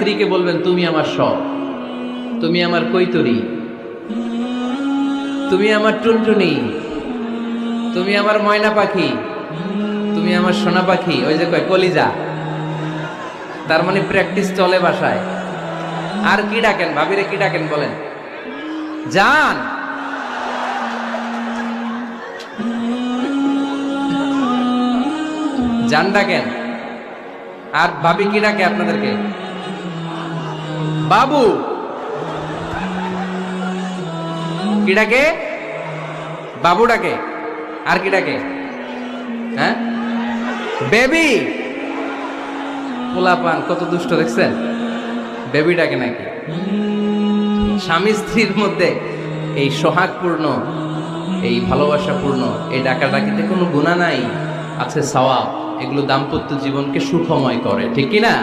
স্ত্রীকে বলবেন তুমি আমার সব, তুমি আমার কৈতরি, তুমি আমার টুনটুনি, তুমি আমার ময়না পাখি, তুমি আমার সোনা পাখি। ওই যে কয় কলিজা, তার মানে প্র্যাকটিস চলে বাসায়। আর কি ডাকেন ভাবিরে, কি ডাকেন বলেন? জান। জান ডাকেন। আর ভাবি কি ডাকে আপনাদেরকে? বাবু। কি ডাকে? বাবু ডাকে। আর কি ডাকে? হ্যাঁ, বেবি। পোলাপান কত দুষ্ট দেখছেন, বেবি ডাকে নাকি? স্বামী স্ত্রীর মধ্যে এই সোহাগপূর্ণ, এই ভালোবাসাপূর্ণ এই ডাকাডাকিতে কোনো গুনাহ নাই, আছে সওয়াব। এগুলো দাম্পত্য জীবনকে সুখময় করে, ঠিক কি না?